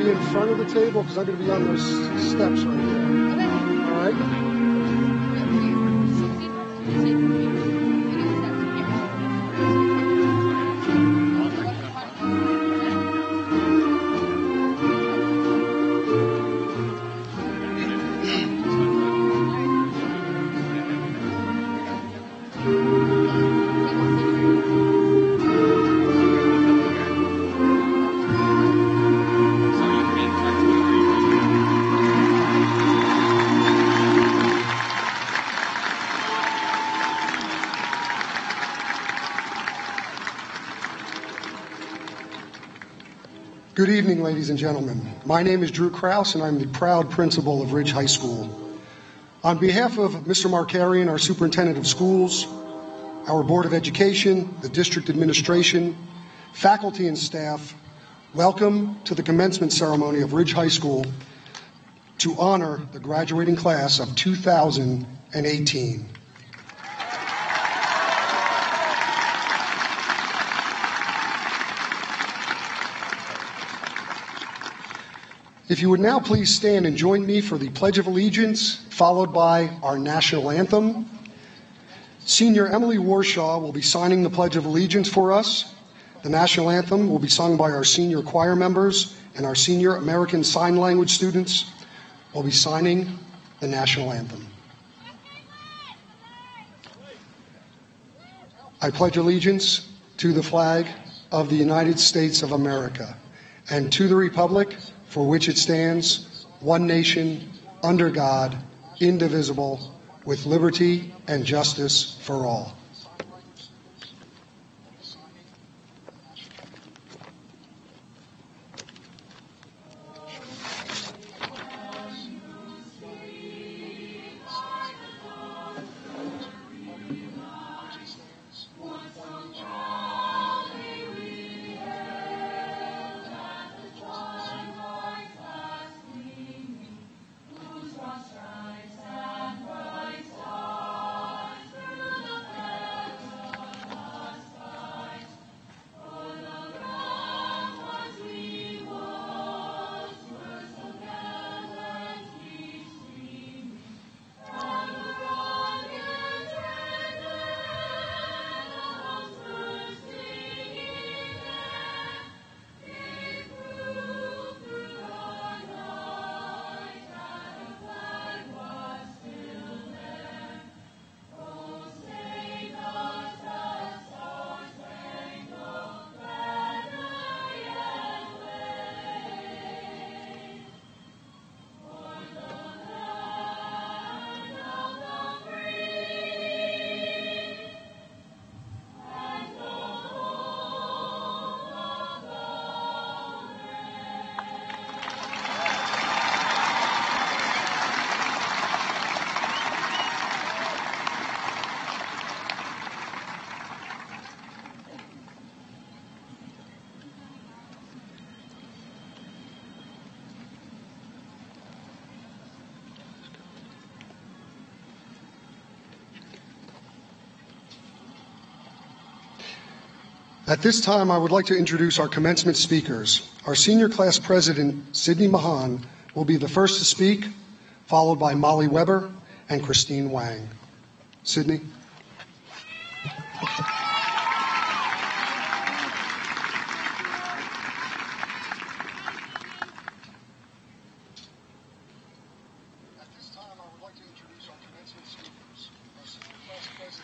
be in front of the table because I'm going to be on those steps right there. All right? Good evening, ladies and gentlemen. My name is Drew Krause, and I'm the proud principal of Ridge High School. On behalf of Mr. Markarian, our Superintendent of Schools, our Board of Education, the District Administration, faculty and staff, welcome to the commencement ceremony of Ridge High School to honor the graduating class of 2018. If you would now please stand and join me for the Pledge of Allegiance, followed by our national anthem. Senior Emily Warshaw will be signing the Pledge of Allegiance for us. The national anthem will be sung by our senior choir members, and our senior American Sign Language students will be signing the national anthem. I pledge allegiance to the flag of the United States of America and to the republic for which it stands, one nation, under God, indivisible, with liberty and justice for all. At this time, I would like to introduce our commencement speakers. Our senior class president, Sydney Mahan, will be the first to speak, followed by Molly Weber and Christine Wang. Sydney.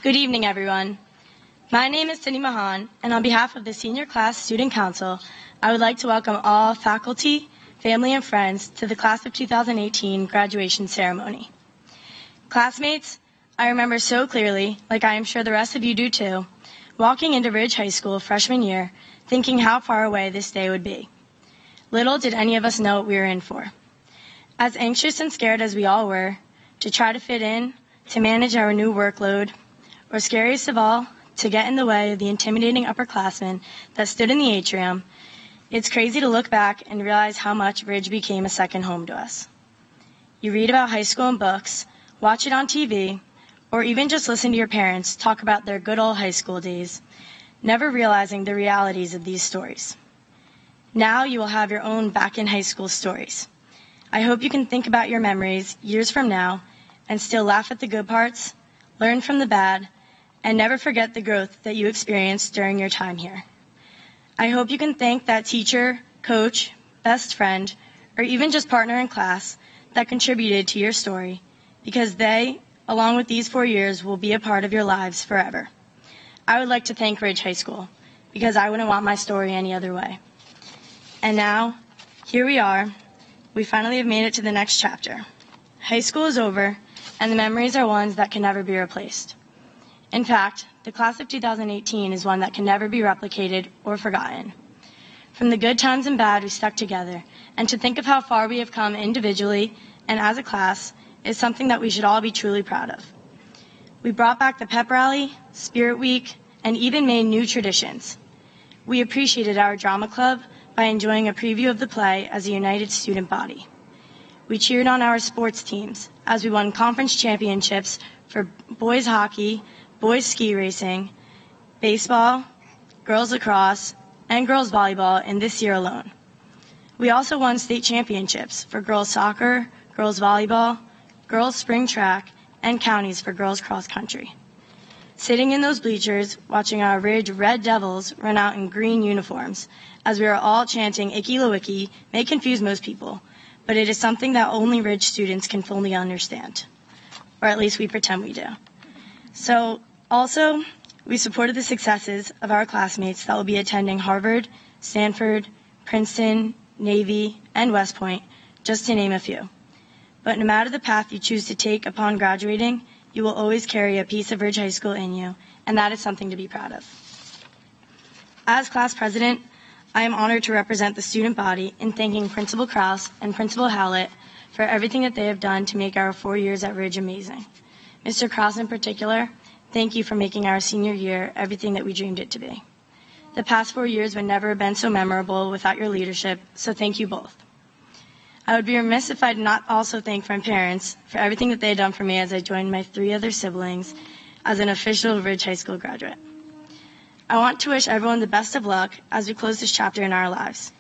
Good evening, everyone. My name is Sydney Mahan, and on behalf of the Senior Class Student Council, I would like to welcome all faculty, family, and friends to the Class of 2018 graduation ceremony. Classmates, I remember so clearly, like I am sure the rest of you do too, walking into Ridge High School freshman year, thinking how far away this day would be. Little did any of us know what we were in for. As anxious and scared as we all were, to try to fit in, to manage our new workload, or scariest of all, to get in the way of the intimidating upperclassmen that stood in the atrium, it's crazy to look back and realize how much Ridge became a second home to us. You read about high school in books, watch it on TV, or even just listen to your parents talk about their good old high school days, never realizing the realities of these stories. Now you will have your own back in high school stories. I hope you can think about your memories years from now and still laugh at the good parts, learn from the bad, and never forget the growth that you experienced during your time here. I hope you can thank that teacher, coach, best friend, or even just partner in class that contributed to your story, because they, along with these 4 years, will be a part of your lives forever. I would like to thank Ridge High School, because I wouldn't want my story any other way. And now, here we are. We finally have made it to the next chapter. High school is over, and the memories are ones that can never be replaced. In fact, the class of 2018 is one that can never be replicated or forgotten. From the good times and bad, we stuck together, and to think of how far we have come individually and as a class is something that we should all be truly proud of. We brought back the pep rally, spirit week, and even made new traditions. We appreciated our drama club by enjoying a preview of the play as a united student body. We cheered on our sports teams as we won conference championships for boys hockey, boys ski racing, baseball, girls lacrosse, and girls volleyball in this year alone. We also won state championships for girls soccer, girls volleyball, girls spring track, and counties for girls cross country. Sitting in those bleachers, watching our Ridge Red Devils run out in green uniforms as we are all chanting Icky Lowicki may confuse most people, but it is something that only Ridge students can fully understand, or at least we pretend we do. So, also, we supported the successes of our classmates that will be attending Harvard, Stanford, Princeton, Navy, and West Point, just to name a few. But no matter the path you choose to take upon graduating, you will always carry a piece of Ridge High School in you, and that is something to be proud of. As class president, I am honored to represent the student body in thanking Principal Krause and Principal Howlett for everything that they have done to make our 4 years at Ridge amazing. Mr. Krause in particular, thank you for making our senior year everything that we dreamed it to be. The past 4 years would never have been so memorable without your leadership, so thank you both. I would be remiss if I did not also thank my parents for everything that they had done for me as I joined my 3 other siblings as an official Ridge High School graduate. I want to wish everyone the best of luck as we close this chapter in our lives.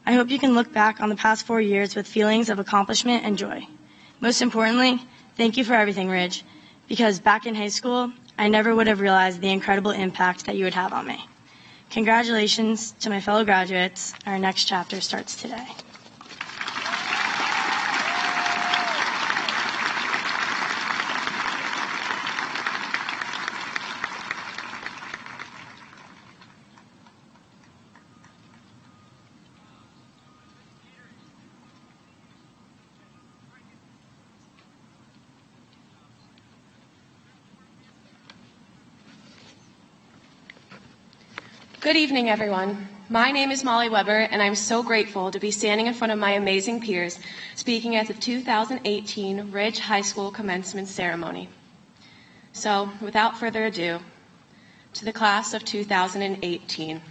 I hope you can look back on the past 4 years with feelings of accomplishment and joy. Most importantly, thank you for everything, Ridge, because back in high school, I never would have realized the incredible impact that you would have on me. Congratulations to my fellow graduates. Our next chapter starts today. Good evening, everyone. My name is Molly Weber, and I'm so grateful to be standing in front of my amazing peers speaking at the 2018 Ridge High School commencement ceremony. So, without further ado, to the class of 2018.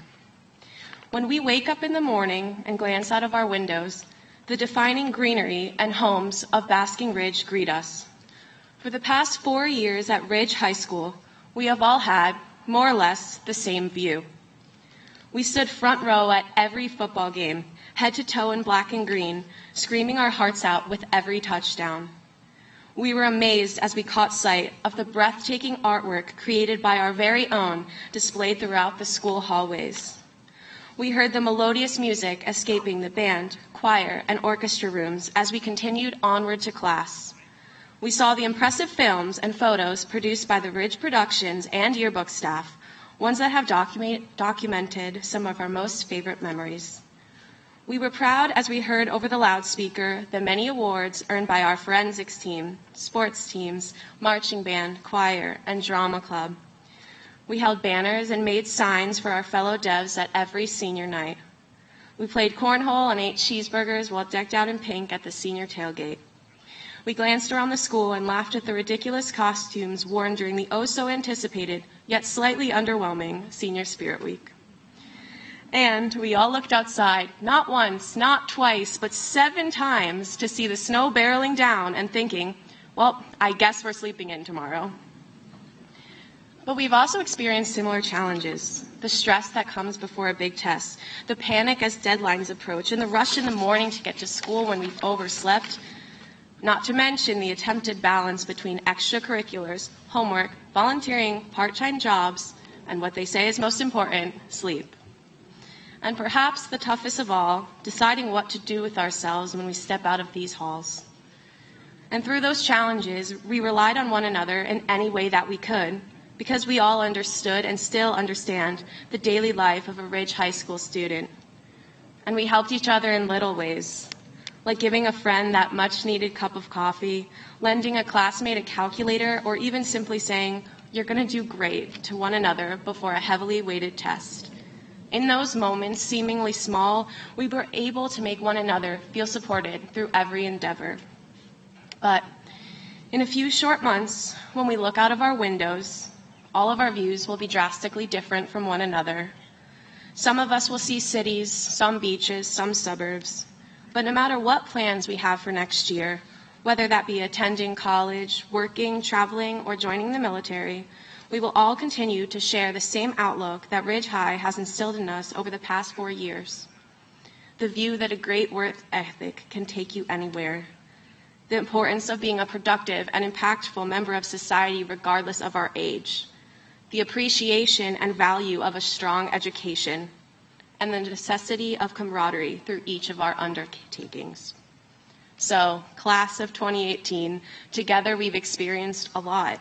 When we wake up in the morning and glance out of our windows, the defining greenery and homes of Basking Ridge greet us. For the past 4 years at Ridge High School, we have all had, more or less, the same view. We stood front row at every football game, head to toe in black and green, screaming our hearts out with every touchdown. We were amazed as we caught sight of the breathtaking artwork created by our very own displayed throughout the school hallways. We heard the melodious music escaping the band, choir, and orchestra rooms as we continued onward to class. We saw the impressive films and photos produced by the Ridge Productions and yearbook staff, ones that have documented some of our most favorite memories. We were proud as we heard over the loudspeaker the many awards earned by our forensics team, sports teams, marching band, choir, and drama club. We held banners and made signs for our fellow devs at every senior night. We played cornhole and ate cheeseburgers while decked out in pink at the senior tailgate. We glanced around the school and laughed at the ridiculous costumes worn during the oh-so-anticipated, yet slightly underwhelming, Senior Spirit Week. And we all looked outside, not once, not twice, but 7 times to see the snow barreling down and thinking, well, I guess we're sleeping in tomorrow. But we've also experienced similar challenges. The stress that comes before a big test, the panic as deadlines approach, and the rush in the morning to get to school when we've overslept. Not to mention the attempted balance between extracurriculars, homework, volunteering, part-time jobs, and what they say is most important, sleep. And perhaps the toughest of all, deciding what to do with ourselves when we step out of these halls. And through those challenges, we relied on one another in any way that we could, because we all understood and still understand the daily life of a Ridge High School student. And we helped each other in little ways, like giving a friend that much-needed cup of coffee, lending a classmate a calculator, or even simply saying, "You're going to do great," to one another before a heavily weighted test. In those moments, seemingly small, we were able to make one another feel supported through every endeavor. But in a few short months, when we look out of our windows, all of our views will be drastically different from one another. Some of us will see cities, some beaches, some suburbs. But no matter what plans we have for next year, whether that be attending college, working, traveling, or joining the military, we will all continue to share the same outlook that Ridge High has instilled in us over the past 4 years. The view that a great work ethic can take you anywhere. The importance of being a productive and impactful member of society regardless of our age. The appreciation and value of a strong education. And the necessity of camaraderie through each of our undertakings. So, class of 2018, together we've experienced a lot.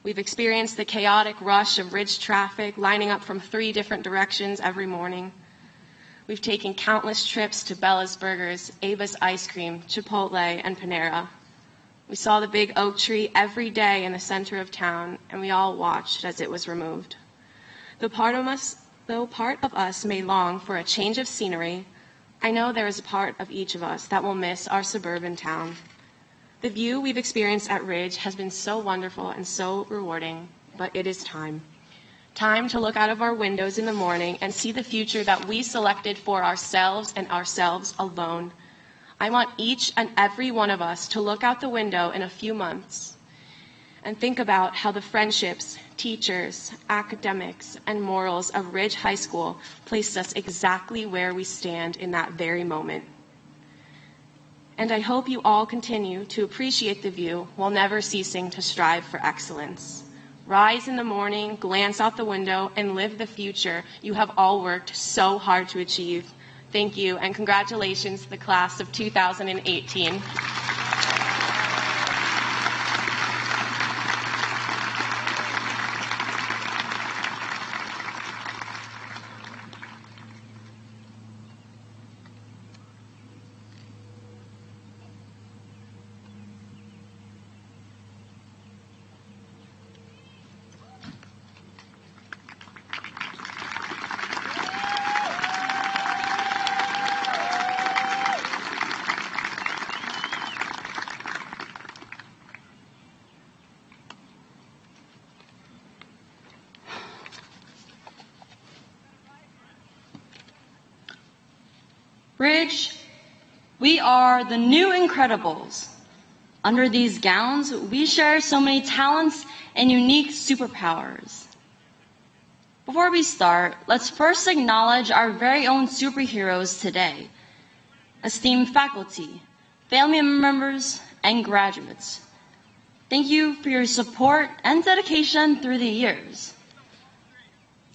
We've experienced the chaotic rush of Ridge traffic lining up from 3 different directions every morning. We've taken countless trips to Bella's Burgers, Ava's Ice Cream, Chipotle, and Panera. We saw the big oak tree every day in the center of town, and we all watched as it was removed. Though part of us may long for a change of scenery, I know there is a part of each of us that will miss our suburban town. The view we've experienced at Ridge has been so wonderful and so rewarding, but it is time. Time to look out of our windows in the morning and see the future that we selected for ourselves and ourselves alone. I want each and every one of us to look out the window in a few months and think about how the friendships, teachers, academics, and morals of Ridge High School placed us exactly where we stand in that very moment. And I hope you all continue to appreciate the view while never ceasing to strive for excellence. Rise in the morning, glance out the window, and live the future you have all worked so hard to achieve. Thank you, and congratulations to the class of 2018. Ridge, we are the new Incredibles. Under these gowns, we share so many talents and unique superpowers. Before we start, let's first acknowledge our very own superheroes today. Esteemed faculty, family members, and graduates. Thank you for your support and dedication through the years.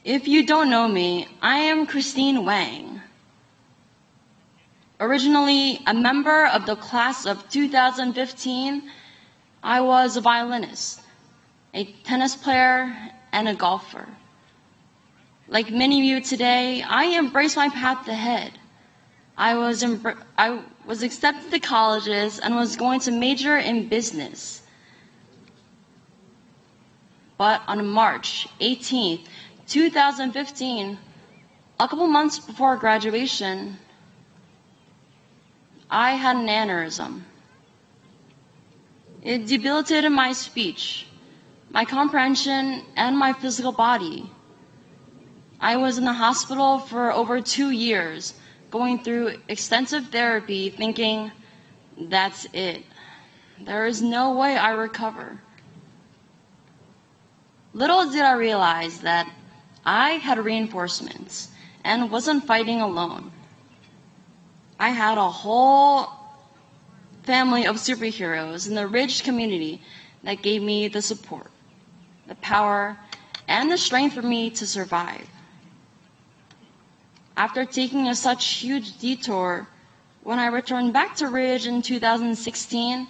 If you don't know me, I am Christine Wang. Originally a member of the class of 2015, I was a violinist, a tennis player, and a golfer. Like many of you today, I embraced my path ahead. I was accepted to colleges and was going to major in business. But on March 18th, 2015, a couple months before graduation, I had an aneurysm. It debilitated my speech, my comprehension, and my physical body. I was in the hospital for over 2 years, going through extensive therapy, thinking, that's it. There is no way I recover. Little did I realize that I had reinforcements and wasn't fighting alone. I had a whole family of superheroes in the Ridge community that gave me the support, the power, and the strength for me to survive. After taking such huge detour, when I returned back to Ridge in 2016,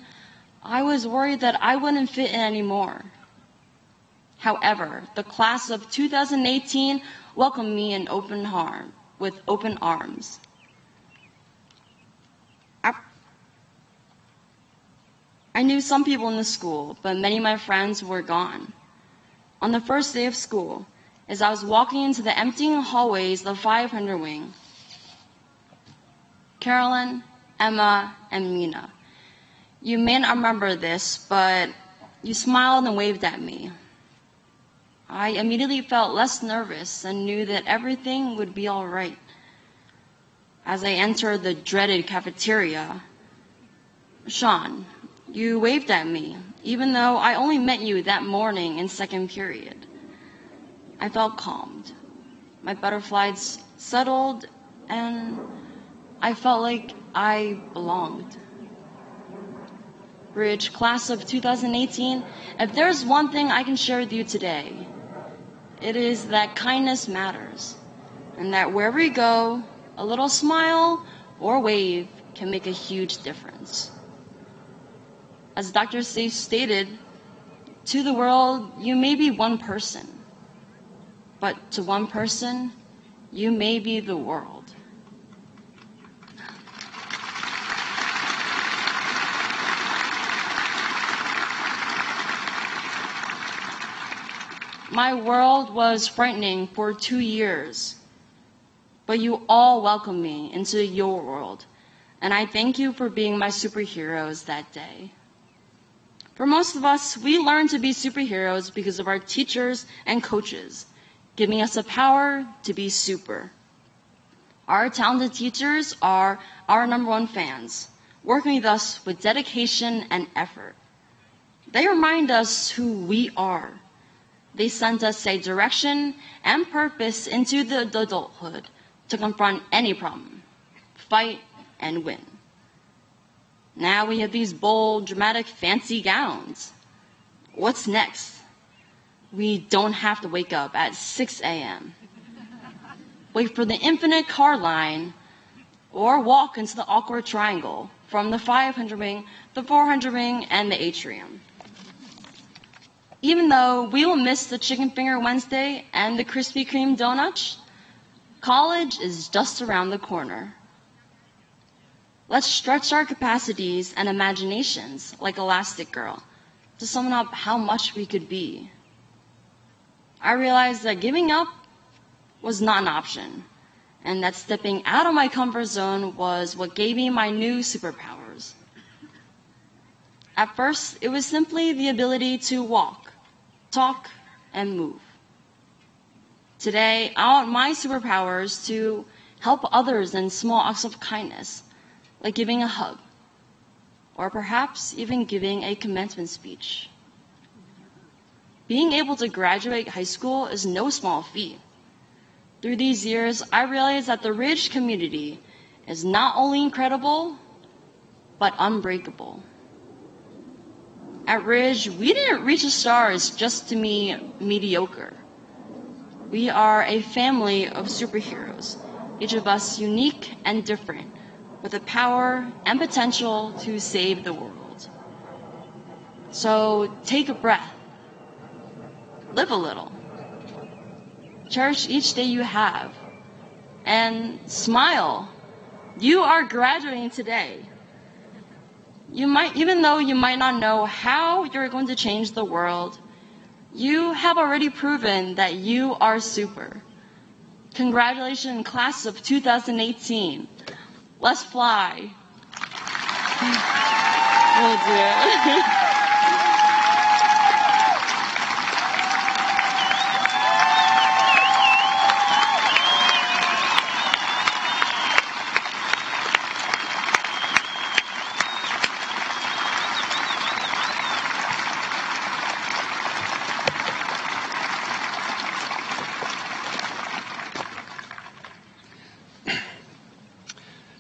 I was worried that I wouldn't fit in anymore. However, the class of 2018 welcomed me with open arms. I knew some people in the school, but many of my friends were gone. On the first day of school, as I was walking into the emptying hallways of the 500 wing, Carolyn, Emma, and Mina, you may not remember this, but you smiled and waved at me. I immediately felt less nervous and knew that everything would be all right. As I entered the dreaded cafeteria, Sean, you waved at me, even though I only met you that morning in second period. I felt calmed. My butterflies settled, and I felt like I belonged. Ridge, class of 2018, if there's one thing I can share with you today, it is that kindness matters, and that wherever you go, a little smile or wave can make a huge difference. As Dr. Safe stated, to the world, you may be one person, but to one person, you may be the world. My world was frightening for 2 years, but you all welcomed me into your world, and I thank you for being my superheroes that day. For most of us, we learn to be superheroes because of our teachers and coaches, giving us the power to be super. Our talented teachers are our #1 fans, working with us with dedication and effort. They remind us who we are. They sent us a direction and purpose into the adulthood to confront any problem, fight, and win. Now we have these bold, dramatic, fancy gowns. What's next? We don't have to wake up at 6 a.m., wait for the infinite car line, or walk into the awkward triangle from the 500 wing, the 400 wing, and the atrium. Even though we will miss the Chicken Finger Wednesday and the Krispy Kreme donuts, college is just around the corner. Let's stretch our capacities and imaginations like Elastic Girl to sum up how much we could be. I realized that giving up was not an option, and that stepping out of my comfort zone was what gave me my new superpowers. At first, it was simply the ability to walk, talk, and move. Today, I want my superpowers to help others in small acts of kindness, like giving a hug, or perhaps even giving a commencement speech. Being able to graduate high school is no small feat. Through these years, I realized that the Ridge community is not only incredible, but unbreakable. At Ridge, we didn't reach the stars just to be mediocre. We are a family of superheroes, each of us unique and different, with the power and potential to save the world. So take a breath, live a little, cherish each day you have, and smile. You are graduating today. Even though you might not know how you're going to change the world, you have already proven that you are super. Congratulations, class of 2018. Let's fly. Oh dear.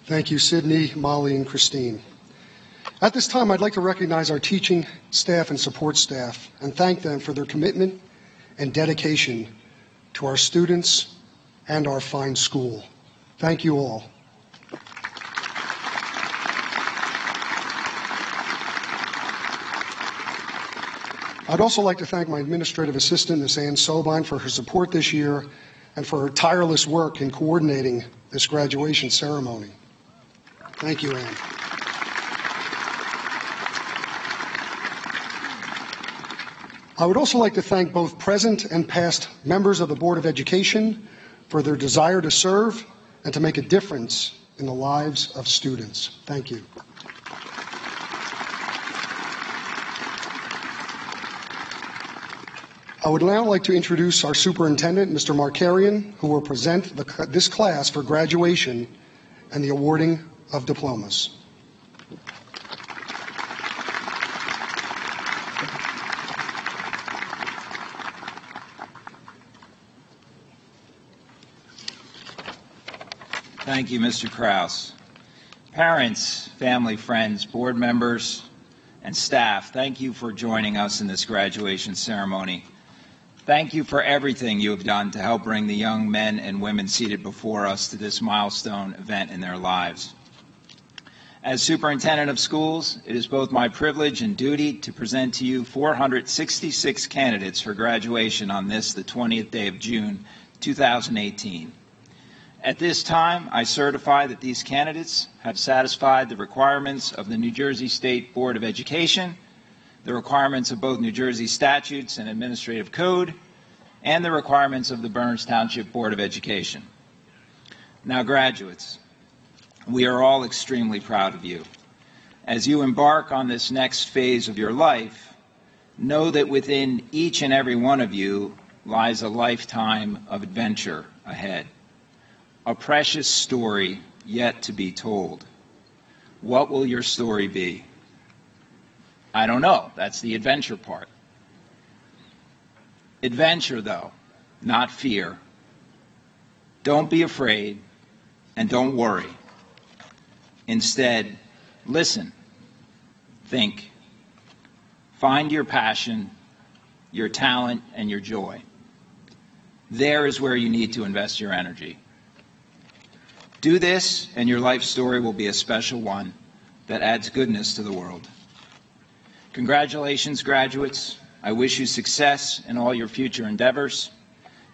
Thank you, Sydney, Molly, and Christine. At this time, I'd like to recognize our teaching staff and support staff and thank them for their commitment and dedication to our students and our fine school. Thank you all. I'd also like to thank my administrative assistant, Ms. Ann Sobine, for her support this year and for her tireless work in coordinating this graduation ceremony. Thank you, Ann. I would also like to thank both present and past members of the Board of Education for their desire to serve and to make a difference in the lives of students. Thank you. I would now like to introduce our superintendent, Mr. Markarian, who will present this class for graduation and the awarding of diplomas. Thank you, Mr. Kraus. Parents, family, friends, board members, and staff, thank you for joining us in this graduation ceremony. Thank you for everything you have done to help bring the young men and women seated before us to this milestone event in their lives. As superintendent of schools, it is both my privilege and duty to present to you 466 candidates for graduation on this, the 20th day of June, 2018. At this time, I certify that these candidates have satisfied the requirements of the New Jersey State Board of Education, the requirements of both New Jersey statutes and administrative code, and the requirements of the Burns Township Board of Education. Now, graduates, we are all extremely proud of you. As you embark on this next phase of your life, know that within each and every one of you lies a lifetime of adventure ahead. A precious story yet to be told. What will your story be? I don't know. That's the adventure part. Adventure, though, not fear. Don't be afraid and don't worry. Instead, listen, think, find your passion, your talent, and your joy. There is where you need to invest your energy. Do this, and your life story will be a special one that adds goodness to the world. Congratulations, graduates. I wish you success in all your future endeavors.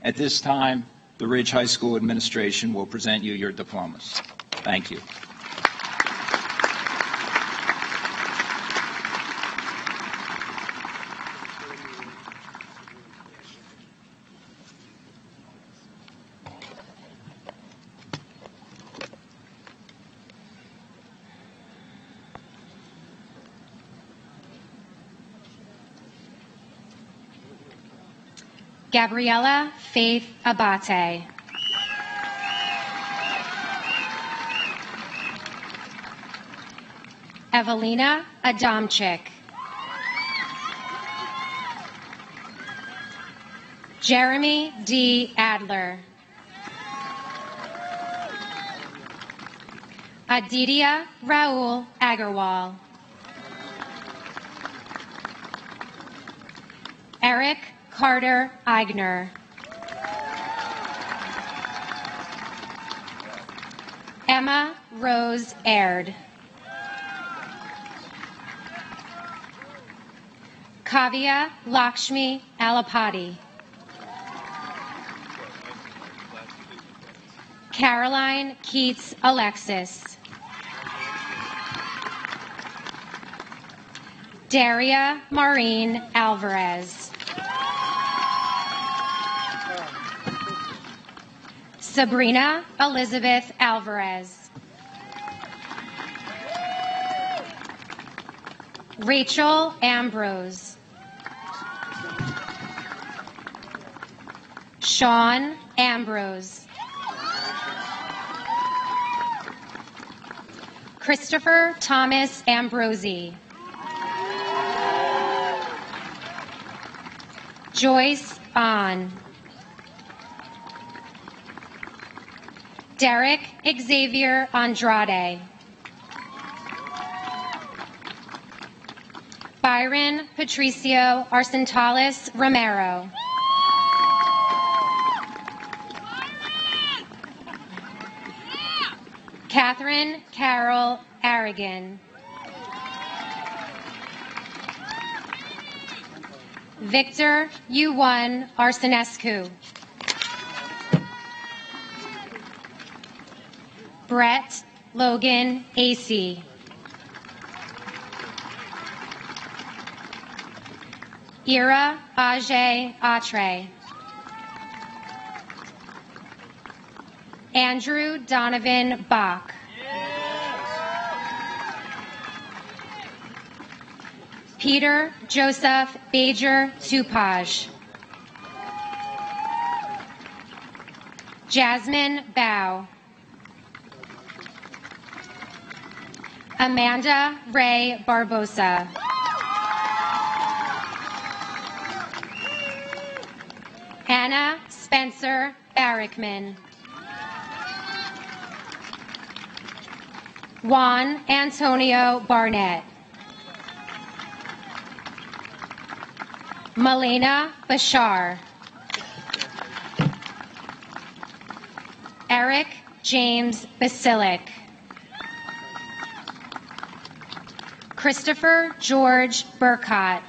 At this time, the Ridge High School administration will present you your diplomas. Thank you. Gabriella Faith Abate. Evelina Adamczyk. Jeremy D. Adler. Aditya Raul Agarwal. Eric Carter Eigner. Emma Rose Aird. Kavya Lakshmi Alapati. Caroline Keats Alexis. Daria Maureen Alvarez. Sabrina Elizabeth Alvarez. Rachel Ambrose. Sean Ambrose. Christopher Thomas Ambrosi. Joyce Ahn. Derek Xavier Andrade. Byron Patricio Arcentales Romero. Catherine Carol Aragon. Victor U1 Arsenescu. Brett Logan Acey. Ira Ajay Atre. Andrew Donovan Bach. Peter Joseph Bajer Tupaj. Jasmine Bow. Amanda Ray Barbosa. Anna Spencer Barrickman. Juan Antonio Barnett. Malena Bashar. Eric James Basilic. Christopher George Burkott.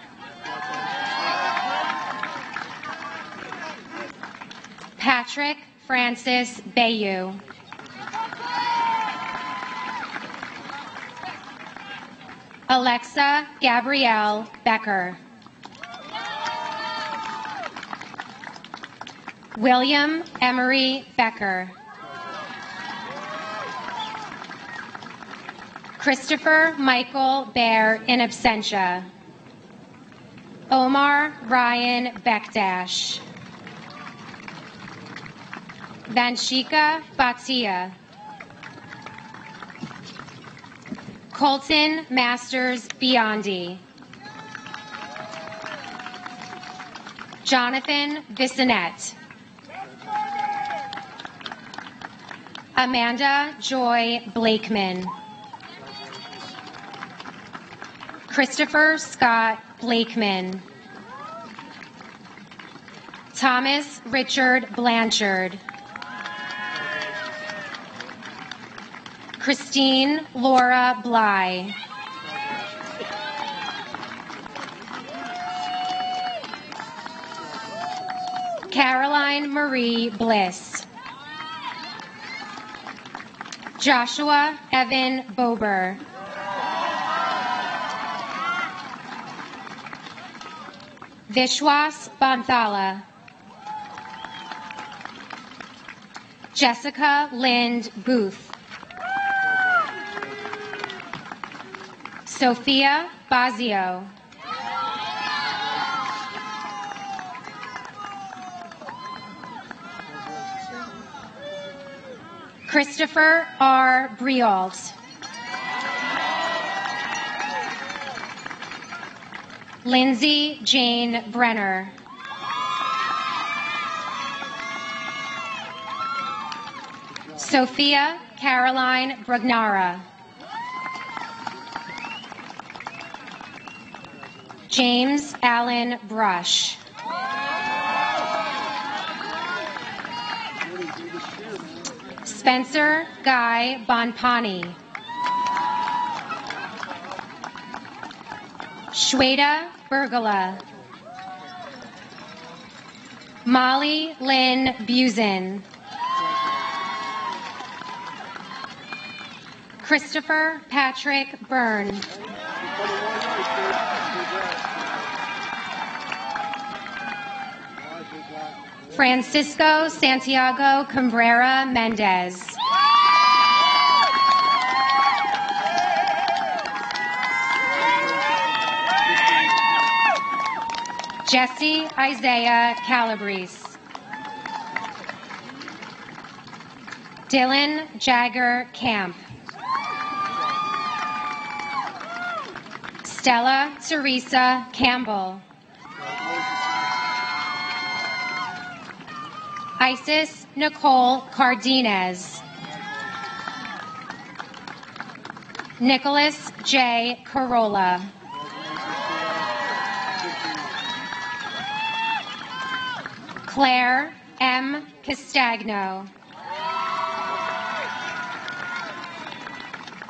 Patrick Francis Bayou. Alexa Gabrielle Becker. William Emery Becker. Christopher Michael Bear in absentia. Omar Ryan Bekdash. Vanshika Bhatia. Colton Masters Biondi. Jonathan Bissonette. Amanda Joy Blakeman. Christopher Scott Blakeman. Thomas Richard Blanchard. Christine Laura Bly. Caroline Marie Bliss. Joshua Evan Bober. Vishwas Banthala. Jessica Lind Booth. Sophia Bazio. Christopher R. Brialt. Lindsay Jane Brenner. Sophia Caroline Brugnara. James Allen Brush. Spencer Guy Bonpani. Shweta Bergala. Molly Lynn Buzen. Christopher Patrick Byrne. Francisco Santiago Cabrera Mendez. Jesse Isaiah Calabrese. Dylan Jagger Camp. Stella Teresa Campbell. Isis Nicole Cardenas. Nicholas J. Corolla. Claire M. Castagno.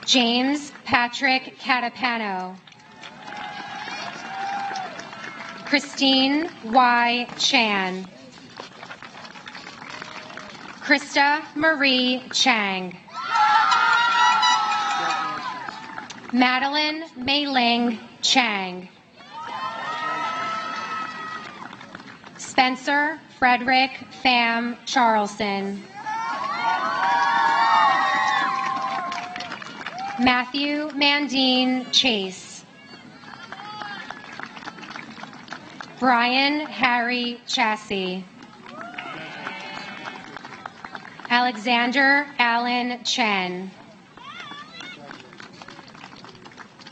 James Patrick Catapano. Christine Y. Chan. Krista Marie Chang. Madeline Mei-Ling Chang. Spencer Frederick Pham Charlson. Matthew Mandine Chase. Brian Harry Chassie. Alexander Allen Chen.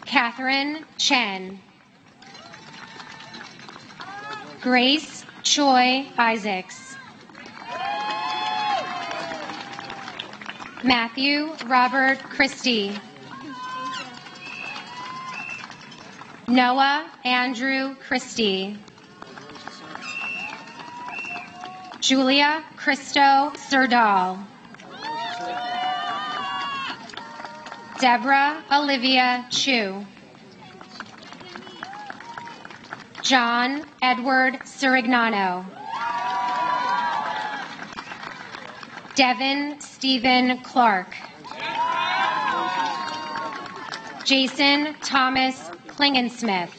Catherine Chen. Grace Choi Isaacs. Matthew Robert Christie. Noah Andrew Christie. Julia Christo Serdal. Deborah Olivia Chu. John Edward Sirignano. Devin Stephen Clark. Jason Thomas Klingensmith.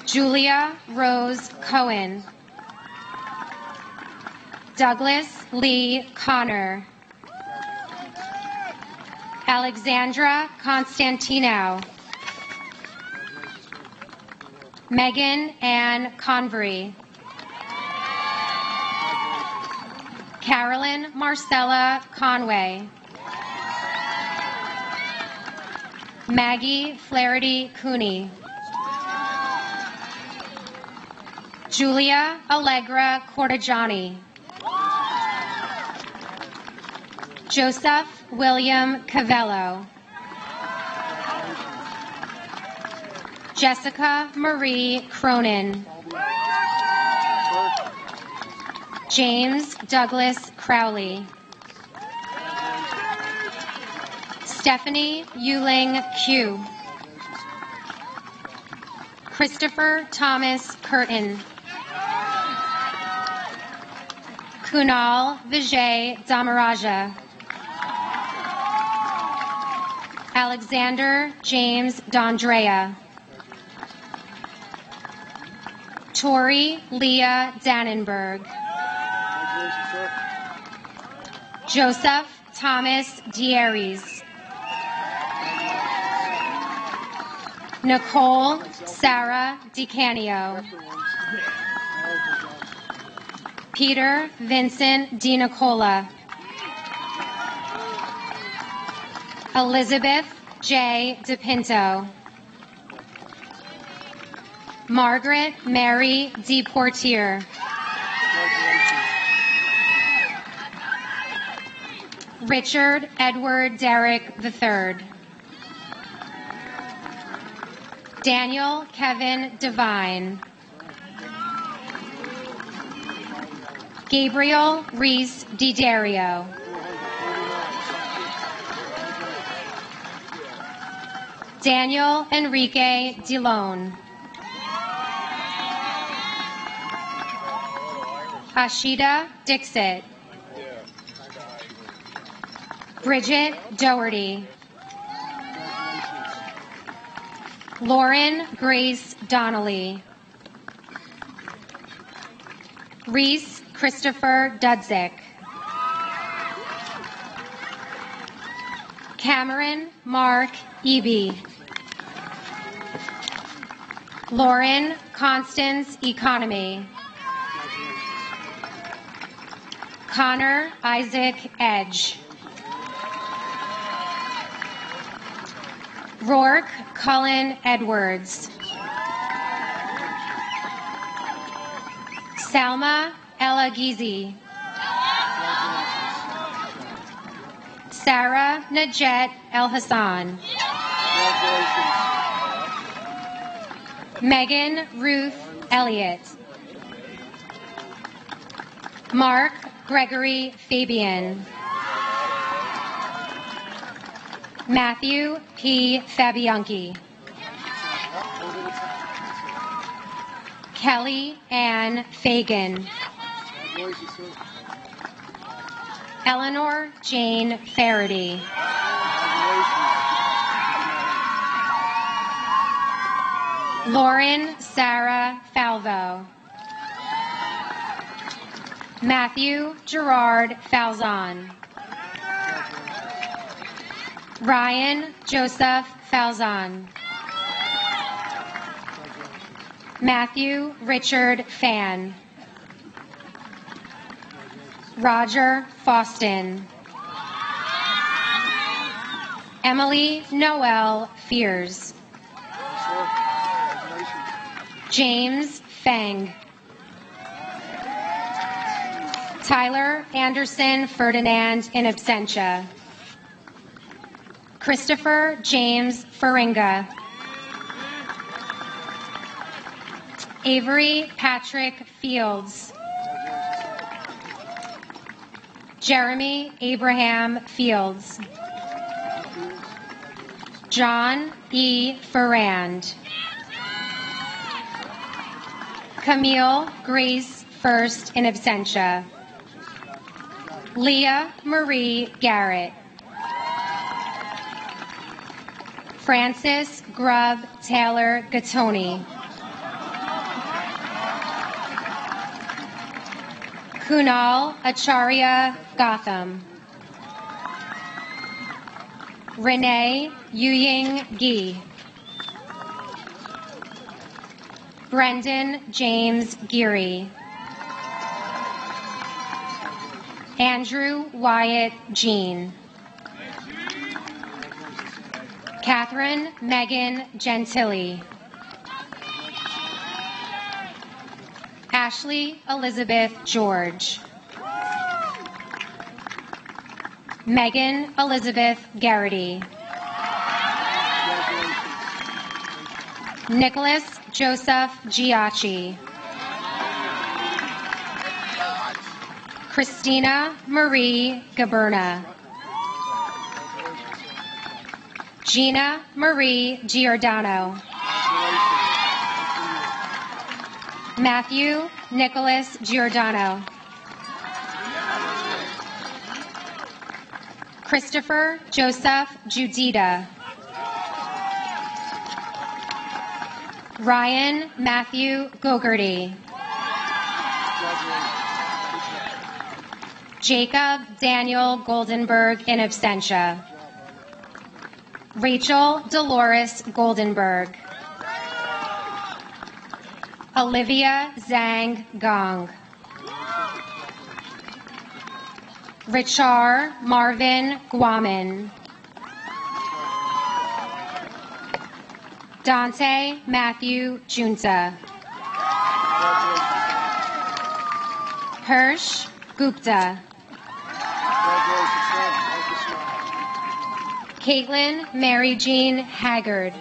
Julia Rose Cohen. Douglas Lee Connor. Alexandra Constantino. Megan Ann Convery. Carolyn Marcella Conway. Maggie Flaherty Cooney. Julia Allegra Cordigiani. Joseph William Cavello. Jessica Marie Cronin. James Douglas Crowley. Stephanie Yuling Q. Christopher Thomas Curtin. Kunal Vijay Damaraja. Alexander James Dondrea. Tori Leah Dannenberg. Joseph Thomas Dieries. Nicole Sarah DiCanio. Peter Vincent DiNicola. Elizabeth J. DePinto. Margaret Mary DePortier. Richard Edward Derrick III. Daniel Kevin Devine. Gabriel Reese DiDario. Daniel Enrique DeLone. Ashita Dixit. Bridget Doherty. Lauren Grace Donnelly. Reese Christopher Dudzik. Cameron Mark Eby. Lauren Constance Economy. Connor Isaac Edge. Rourke Cullen Edwards. Salma Elagizi. Sarah Najet El Hassan. Megan Ruth Elliott. Mark Gregory Fabian. Matthew P. Fabianchi. Kelly Ann Fagan. Eleanor Jane Faraday. Lauren Sarah Falvo. Matthew Gerard Falzon. Ryan Joseph Falzon. Matthew Richard Fan. Roger Faustin. Emily Noel Fears. James Feng. Tyler Anderson Ferdinand in absentia. Christopher James Faringa. Avery Patrick Fields. Jeremy Abraham Fields. John E. Ferrand. Camille Grace First in absentia. Leah Marie Garrett. Francis Grubb Taylor Gattoni. Kunal Acharya Gotham. Renee Yuying Gi. Brendan James Geary. Andrew Wyatt Jean. Catherine Megan Gentili. Ashley Elizabeth George. Megan Elizabeth Garrity. Nicholas Joseph Giacchi. Christina Marie Gaberna. Gina Marie Giordano. Matthew Nicholas Giordano. Christopher Joseph Judita. Ryan Matthew Gogarty. Jacob Daniel Goldenberg in absentia. Rachel Dolores Goldenberg. Olivia Zhang Gong. Richard Marvin Guaman. Dante Matthew Junta. Hirsch Gupta. Caitlin Mary Jean Haggard.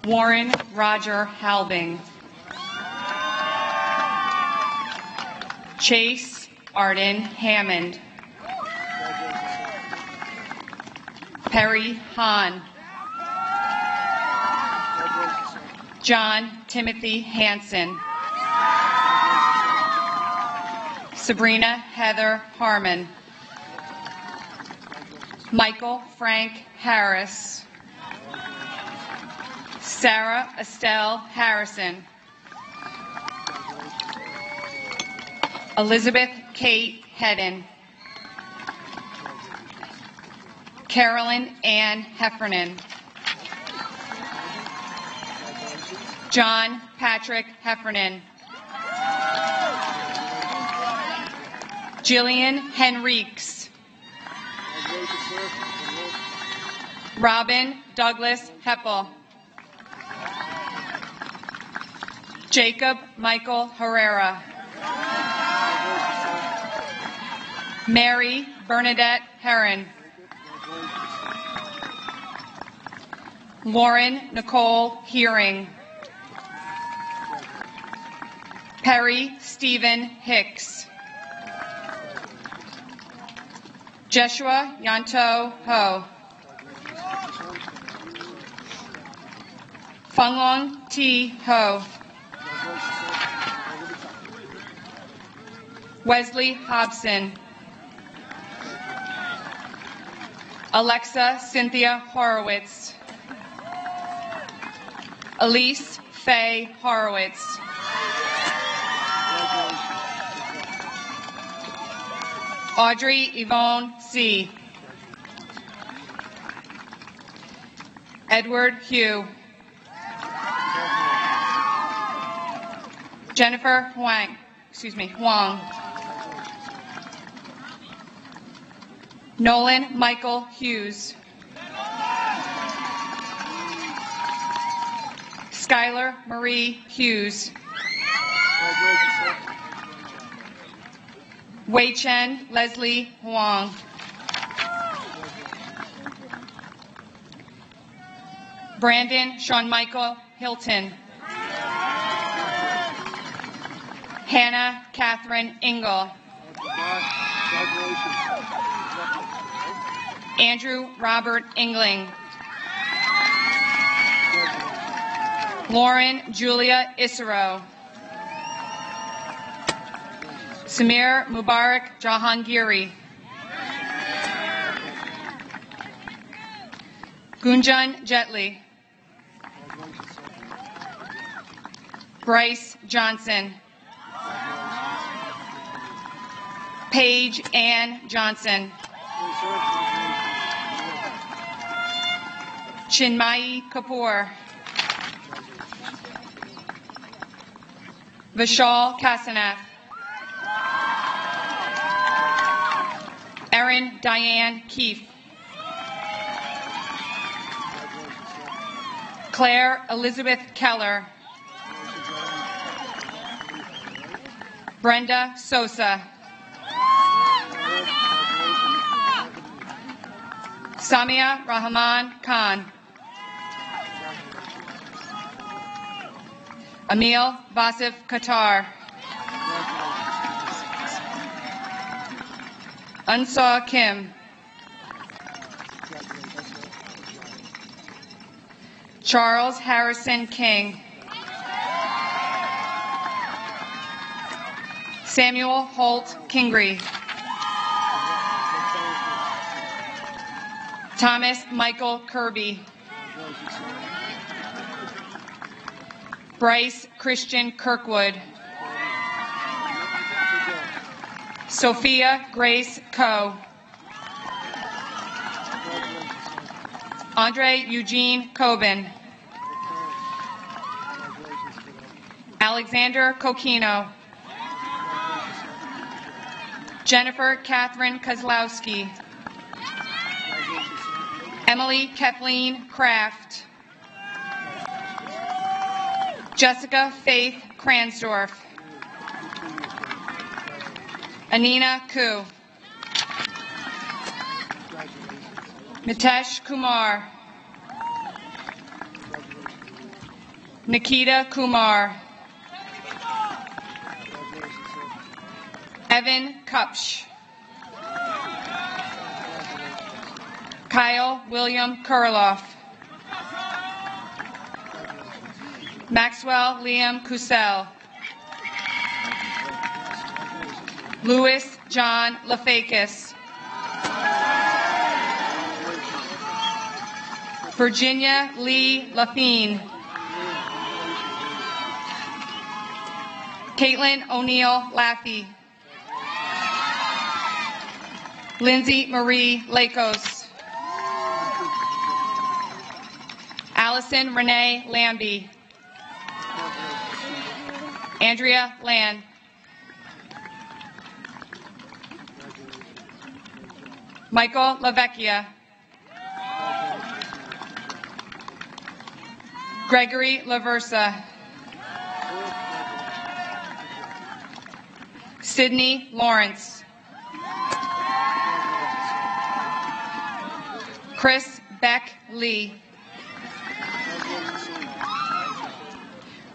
Warren Roger Halbing. Chase Arden Hammond. Perry Hahn. John Timothy Hansen. Sabrina Heather Harmon. Michael Frank Harris. Sarah Estelle Harrison. Elizabeth Kate Hedden. Carolyn Ann Heffernan. John Patrick Heffernan. Jillian Henriques. Robin Douglas Heppel. Jacob Michael Herrera. Mary Bernadette Herron. Lauren Nicole Hearing. Perry Stephen Hicks. Joshua Yanto Ho. Funglong T. Ho. Wesley Hobson. Alexa Cynthia Horowitz. Elise Faye Horowitz. Audrey Yvonne C. Edward Hugh. Jennifer Huang. Nolan Michael Hughes. Skylar Marie Hughes. Wei Chen Leslie Huang. Brandon Sean Michael Hilton. Hannah Catherine Engel. Andrew Robert Engling. Lauren Julia Isero. Samir Mubarak Jahangiri. Gunjan Jetli. Bryce Johnson. Paige Ann Johnson. Chinmayi Kapoor. Vishal Kasanath. Erin Diane Keefe. Claire Elizabeth Keller. Brenda Sosa. Samia Rahman Khan. Emil Vasif Qatar. Unsaw Kim. Charles Harrison King. Samuel Holt Kingry. Thomas Michael Kirby. Bryce Christian Kirkwood. Sophia Grace Coe. Andre Eugene Coben. Alexander Kokino. Jennifer Catherine Kozlowski. Emily Kathleen Kraft. Jessica Faith Kransdorf. Anina Koo. Mitesh Kumar. Nikita Kumar. Evan Kupch. Kyle William Kurloff. Maxwell Liam Cusell. Louis John Lafakis. Virginia Lee Lafine. Caitlin O'Neill Laffey. Lindsay Marie Lakos. Allison Renee Lambie. Andrea Land. Michael LaVecchia. Gregory LaVersa. Sydney Lawrence. Chris Beck Lee.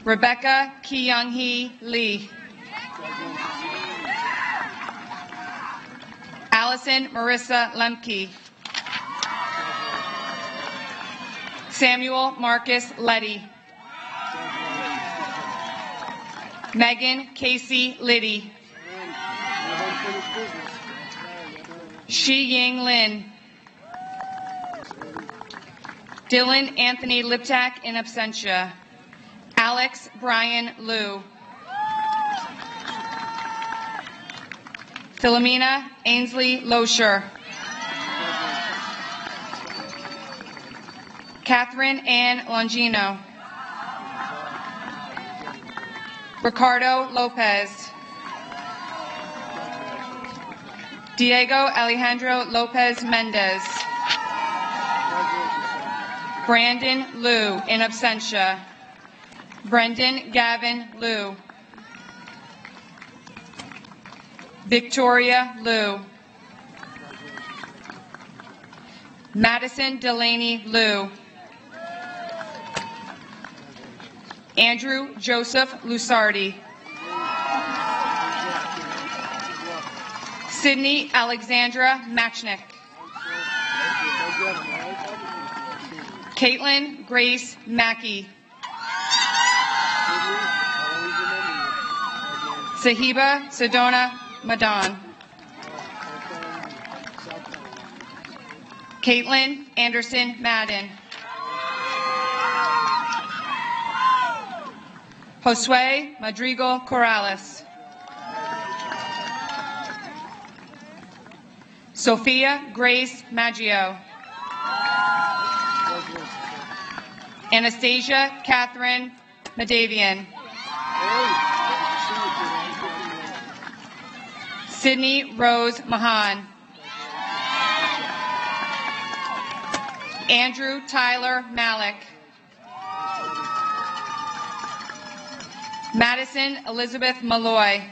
Rebecca Ki-Young-hee Lee. Allison Marissa Lemke. Samuel Marcus Letty. Megan Casey Liddy. Shi Ying Lin. Dylan Anthony Liptak in absentia. Alex Brian Liu. Philomena Ainsley Loescher. Catherine Ann Longino. Ricardo Lopez. Diego Alejandro Lopez Mendez. Brandon Liu in absentia. Brendan Gavin Liu. Victoria Liu. Madison Delaney Liu. Andrew Joseph Lusardi. Sydney Alexandra Machnick. Caitlin Grace Mackey. Sahiba Sedona Madan. Caitlin Anderson Madden. Josue Madrigal Corrales. Sophia Grace Maggio. Anastasia Catherine Madavian. Sydney Rose Mahan. Andrew Tyler Malik. Madison Elizabeth Malloy.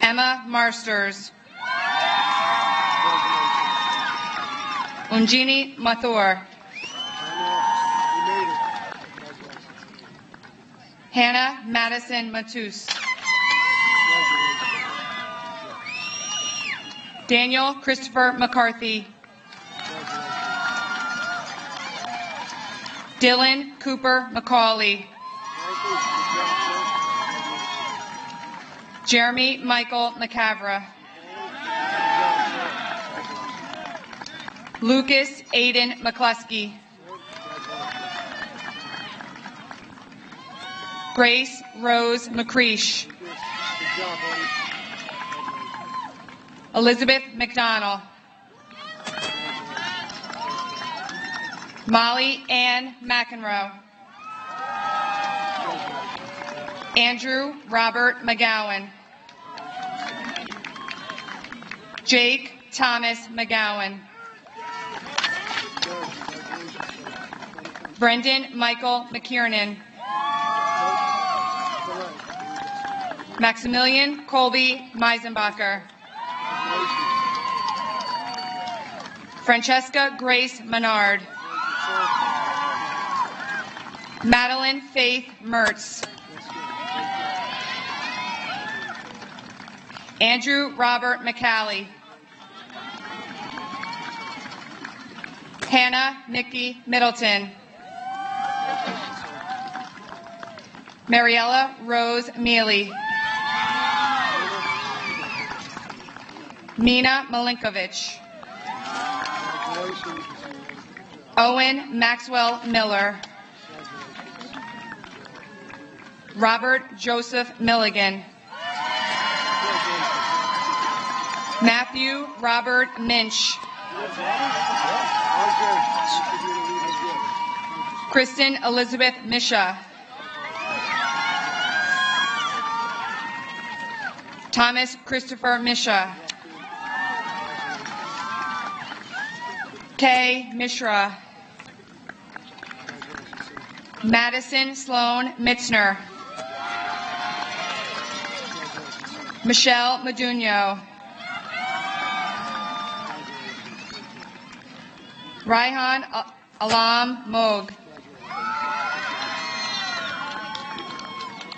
Emma Marsters. Unjini Mathur. Hannah Madison Matus. Daniel Christopher McCarthy. Dylan Cooper McCauley. Jeremy Michael McCavra. Lucas Aiden McCluskey. Grace Rose McCreesh. Elizabeth McDonald. Molly Ann McEnroe. Andrew Robert McGowan. Jake Thomas McGowan. Brendan Michael McKiernan. Maximilian Colby Meisenbacher. Francesca Grace Menard. Madeline Faith Mertz. Andrew Robert McCallie. Hannah Nikki Middleton. Mariella Rose Mealy. Mina Malinkovich. Owen Maxwell Miller. Robert Joseph Milligan. Matthew Robert Minch. Kristen Elizabeth Misha. Thomas Christopher Misha. Kay Mishra. Madison Sloan Mitzner. Michelle Meduno. Raihan Alam Moog.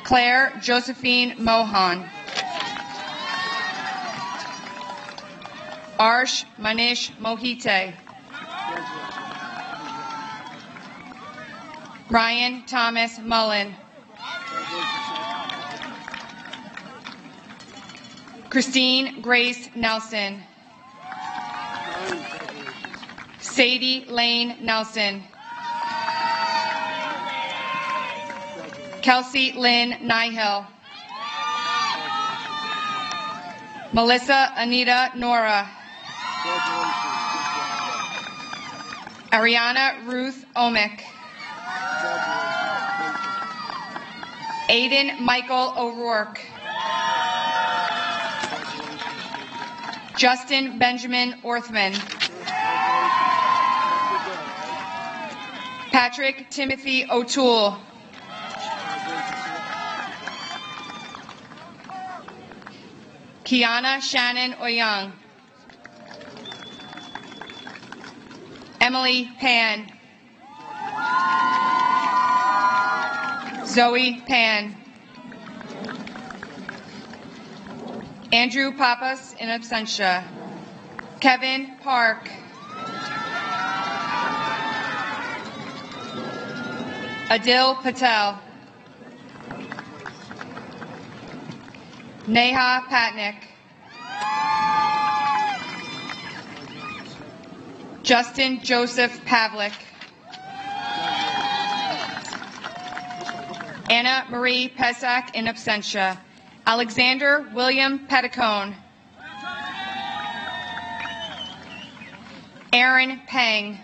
Claire Josephine Mohan. Arsh Manish Mohite. Ryan Thomas Mullen. Christine Grace Nelson. Sadie Lane Nelson. Kelsey Lynn Nihil. Melissa Anita Nora. Ariana Ruth Omick. Aiden Michael O'Rourke. Justin Benjamin Orthman. Patrick Timothy O'Toole. Kiana Shannon Oyung. Emily Pan. Zoe Pan. Andrew Papas in absentia. Kevin Park. Adil Patel. Neha Patnick. Justin Joseph Pavlik. Anna Marie Pesak in absentia. Alexander William Petticone. Aaron Peng.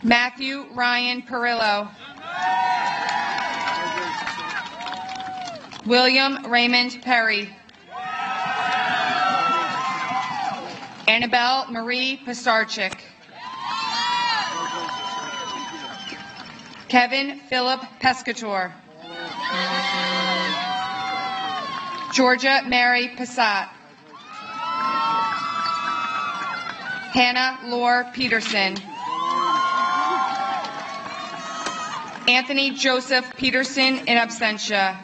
Matthew Ryan Perillo. William Raymond Perry. Annabelle Marie Pisarchik. Kevin Philip Pescator. Georgia Mary Passat. Hannah Lore Peterson. Anthony Joseph Peterson in absentia.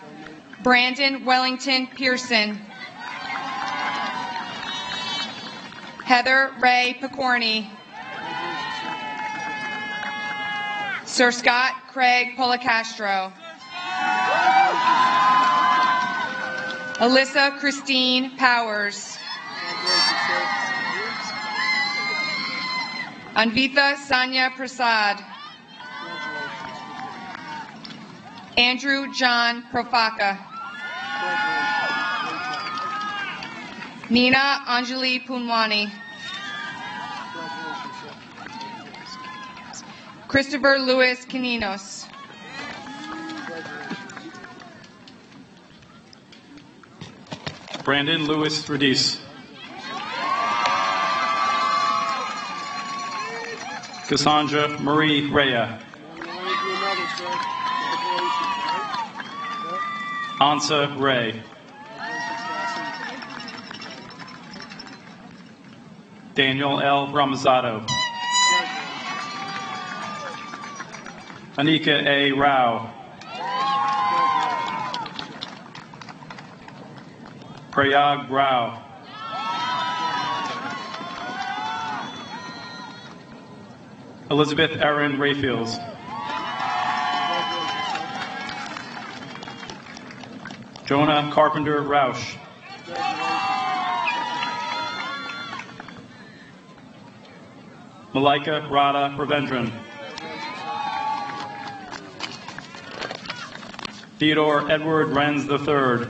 Brandon Wellington Pearson. Heather Ray Picorni. Sir Scott Craig Policastro. Alyssa Christine Powers. Anvita Sanya Prasad. Andrew John Profaka. Nina Anjali Punwani. Christopher Lewis Caninos. Brandon Lewis Radice. Cassandra Marie Rea. Ansa Ray. Daniel L. Ramazato. Anika A. Rao. Prayag Rao. Elizabeth Erin Rayfields. Jonah Carpenter Roush. Malika Radha Pravendran. Theodore Edward Renz III.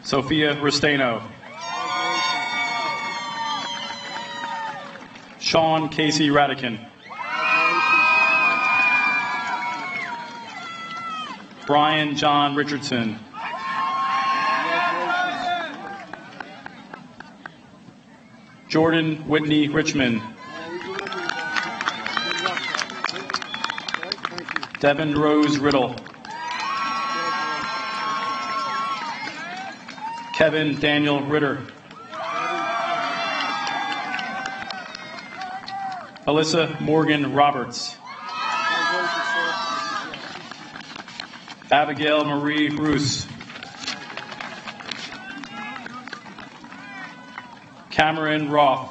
Sophia Restaino. Sean Casey Radican. Brian John Richardson. Jordan Whitney Richmond. Devin Rose Riddle. Kevin Daniel Ritter. Alyssa Morgan Roberts. Abigail Marie Roos. Cameron Roth.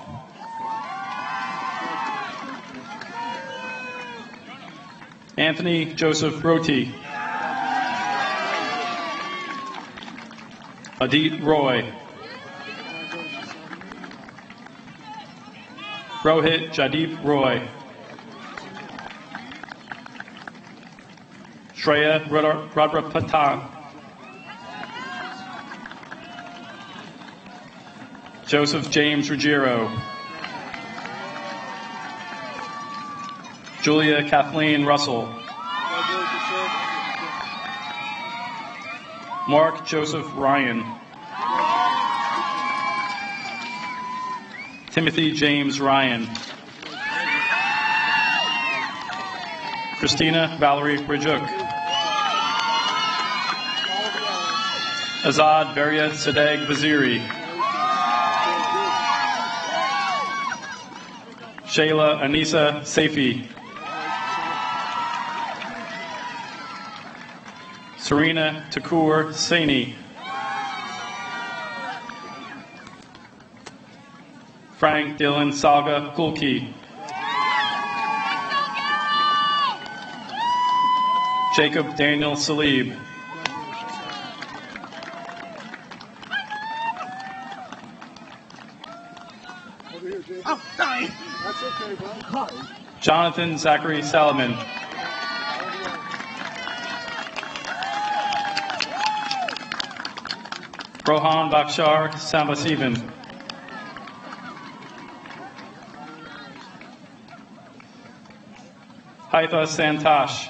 Anthony Joseph Roti. Adit Roy. Rohit Jadeep Roy. Shreya Rudrapatan. Joseph James Ruggiero. Julia Kathleen Russell. Mark Joseph Ryan. Timothy James Ryan. Christina Valerie Rajuk. Azad Beria Sadegh Vaziri. Shayla Anisa Safi. Serena Takur Saini. Frank Dylan Salga Kulki. Jacob Daniel Salib. Oh, sorry. That's okay, bud. Jonathan Zachary Salomon. Rohan Bakshar Sambasivan. Haitha Santosh.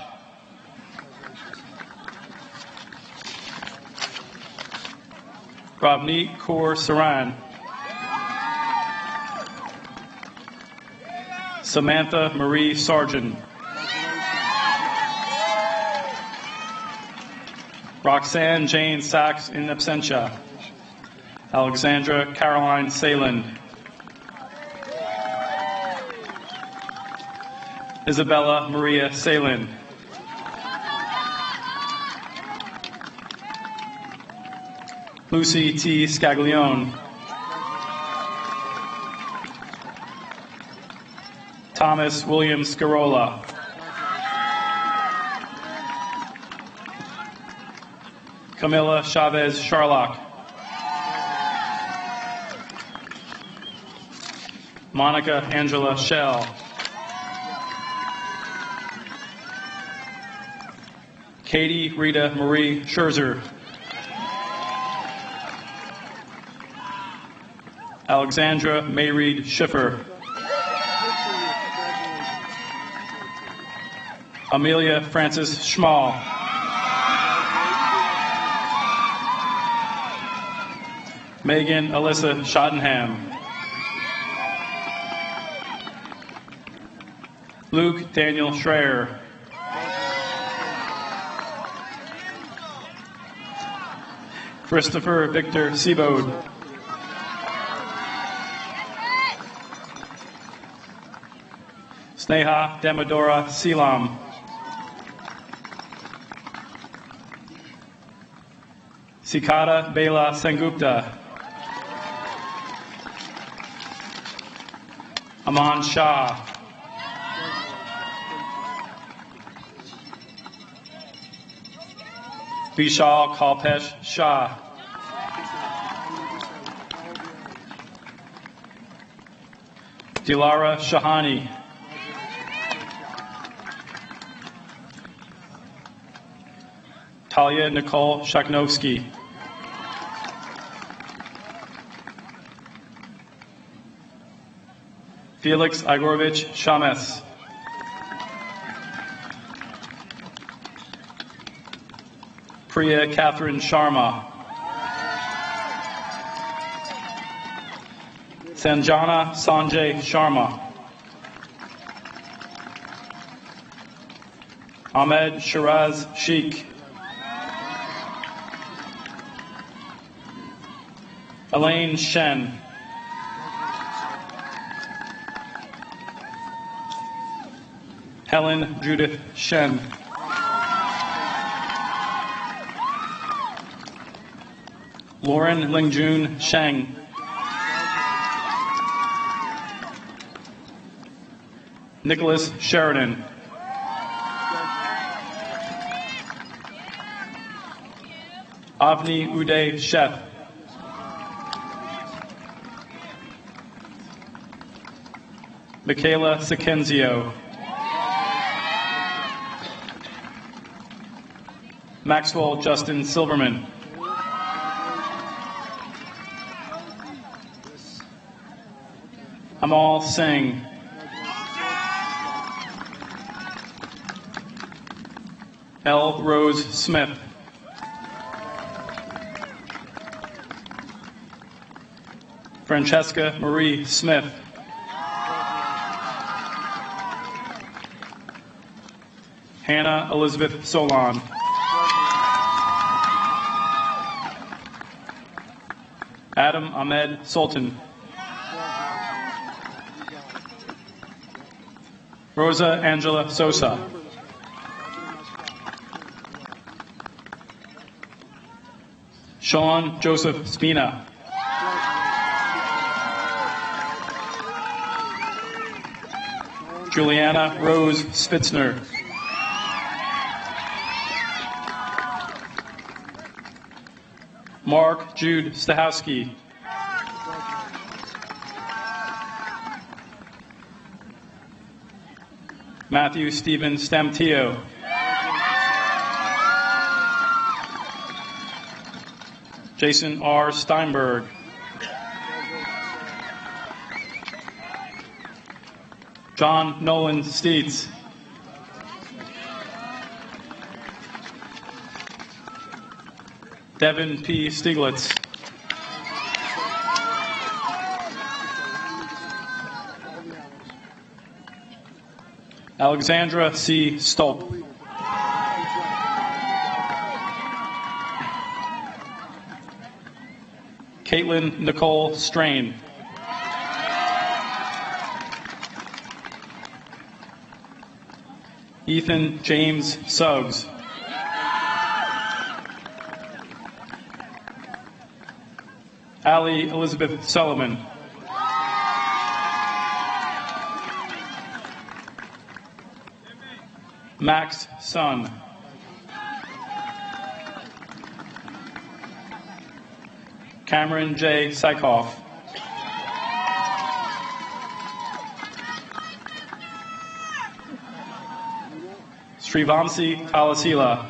Ravneet Kaur Saran. Samantha Marie Sargent. Roxanne Jane Sachs in absentia. Alexandra Caroline Salen. Isabella Maria Salen. Lucy T. Scaglione. Thomas William Scarola. Camilla Chavez Charlock. Monica Angela Shell. Katie Rita Marie Scherzer. Alexandra Mayreed Schiffer. Amelia Francis Schmall. Megan Alyssa Schottenham. Luke Daniel Schreier. Christopher Victor Seabode. Sneha Damodara Seelam. Sikata Bela Sengupta. Aman Shah. Vishal Kalpesh Shah. Dilara Shahani. Talia Nicole Shaknovsky. Felix Igorovich Shames. Priya Catherine Sharma. Sanjana Sanjay Sharma. Ahmed Shiraz Sheikh. Elaine Shen. Helen Judith Shen. Lauren Lingjun Sheng. Nicholas Sheridan. Avni Uday Sheth. Michaela Sakenzio. Maxwell Justin Silverman. Amal Singh. L. Rose Smith. Francesca Marie Smith. Hannah Elizabeth Solon. Adam Ahmed Sultan. Rosa Angela Sosa. Sean Joseph Spina. Juliana Rose Spitzner. Mark Jude Stahowski. Matthew Stephen Stamtio. Jason R. Steinberg. John Nolan Steets. Devin P. Stieglitz. Alexandra C. Stolp. Caitlin Nicole Strain. Ethan James Suggs. Allie Elizabeth Sullivan. Max Sun. Cameron J. Sykoff. Srivansi Kalasila.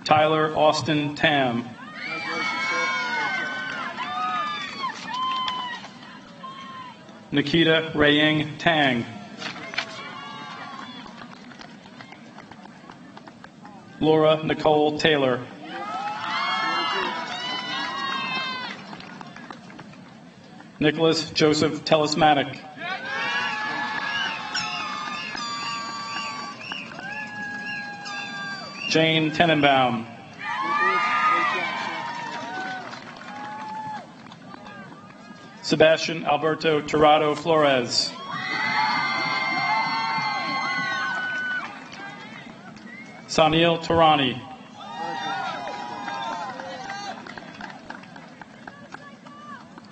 Tyler Austin Tam. Nikita Raying Tang. Laura Nicole Taylor. Nicholas Joseph Telesmatic. Jane Tenenbaum. Sebastian Alberto Tirado Flores. Sanil Tarani.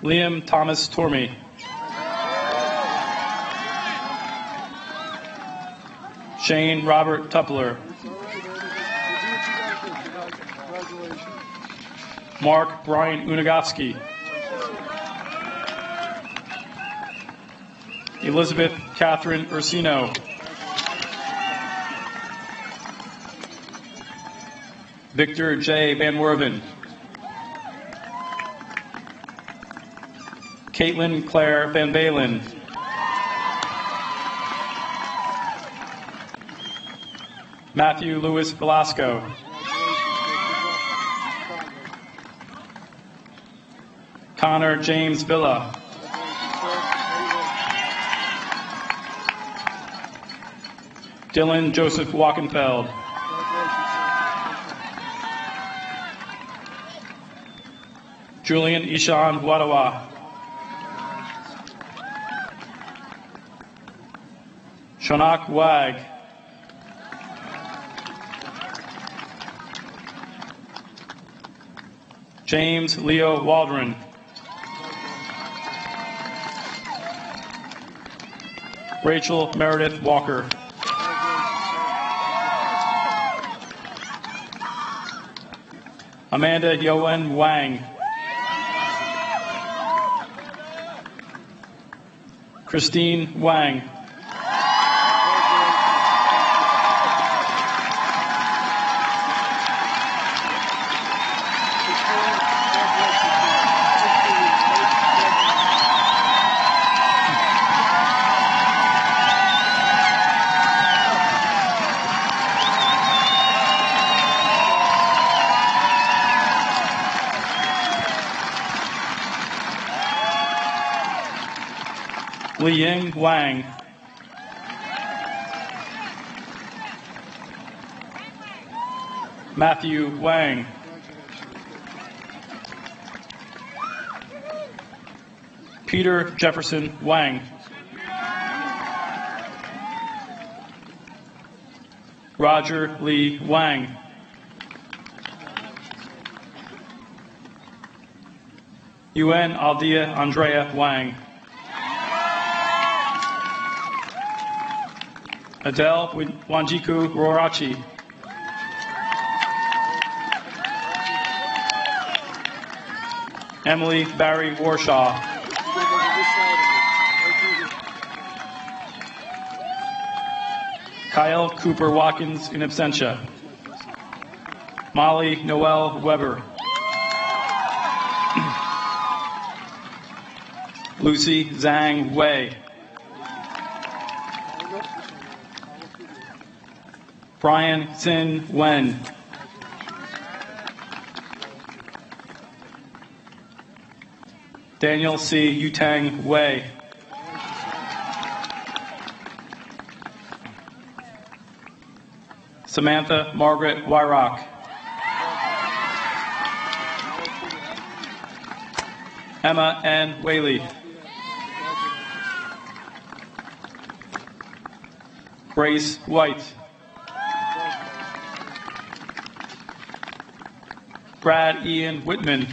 Liam Thomas Tormey. Shane Robert Tupler. Mark Brian Unagowski. Elizabeth Catherine Ursino. Victor J. Van Werven. Caitlin Claire Van Balen. Matthew Louis Velasco. Connor James Villa. Dylan Joseph Wackenfeld. Julian Ishan Wadawa. Shonak Wag. James Leo Waldron. Rachel Meredith Walker. Amanda Yoen Wang. Christine Wang. Liying Wang. Matthew Wang. Peter Jefferson Wang. Roger Lee Wang. Yuen Aldia Andrea Wang. Adele Wanjiku Rorachi. Emily Barry Warshaw. Kyle Cooper Watkins in absentia. Molly Noel Weber. Lucy Zhang Wei. Brian Sin Wen. Daniel C. Yutang Wei. Samantha Margaret Wyrock. Emma N. Whaley. Grace White. Brad Ian Whitman.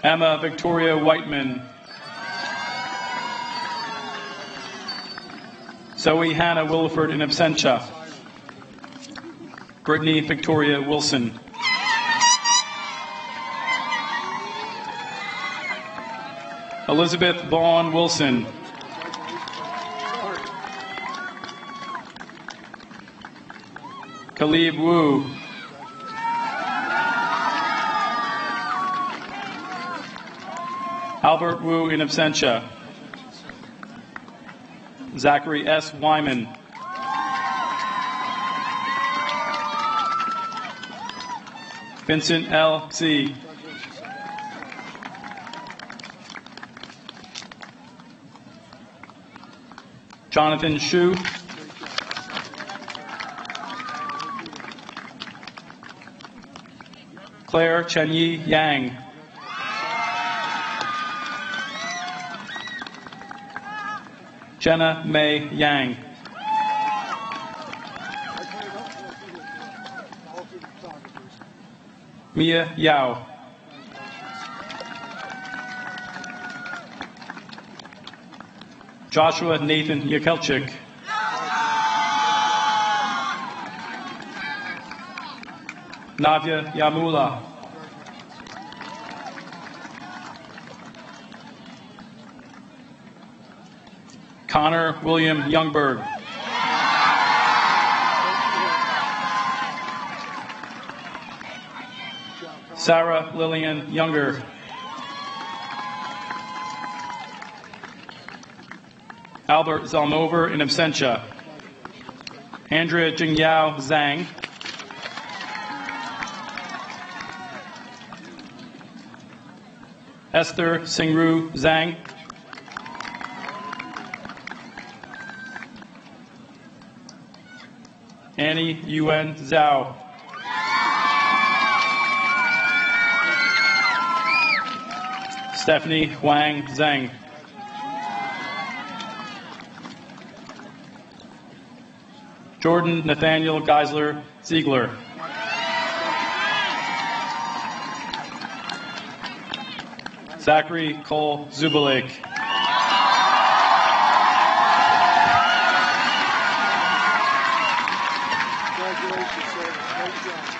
Emma Victoria Whiteman. Zoe Hannah Williford in absentia. Brittany Victoria Wilson. Elizabeth Vaughn Wilson. Khalib Wu. Albert Wu in absentia. Zachary S. Wyman. Vincent L. C. Jonathan Shu. Claire Chenyi Yang. Jenna May Yang. Mia Yao. Joshua Nathan Yakelchik. Navya Yamula. Connor William Youngberg. Sarah Lillian Younger. Albert Zalmover in absentia. Andrea Jingyao Zhang. Esther Singru Zhang. Annie Yuen Zhao. Stephanie Wang Zhang. Jordan Nathaniel Geisler Ziegler. Zachary Cole Zubalik. Congratulations, sir. Great job.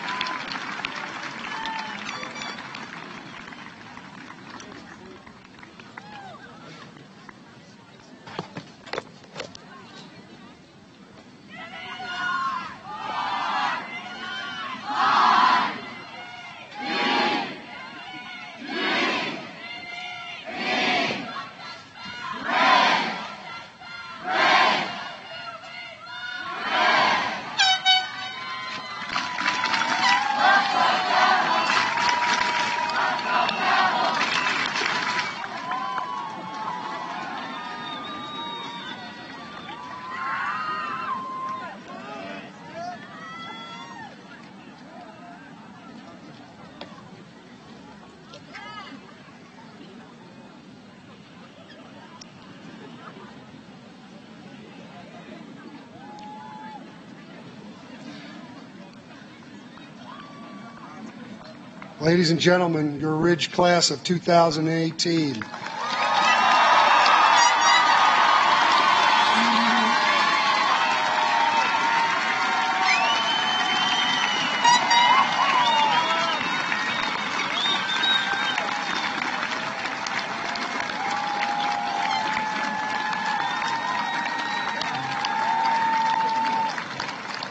Ladies and gentlemen, your Ridge class of 2018.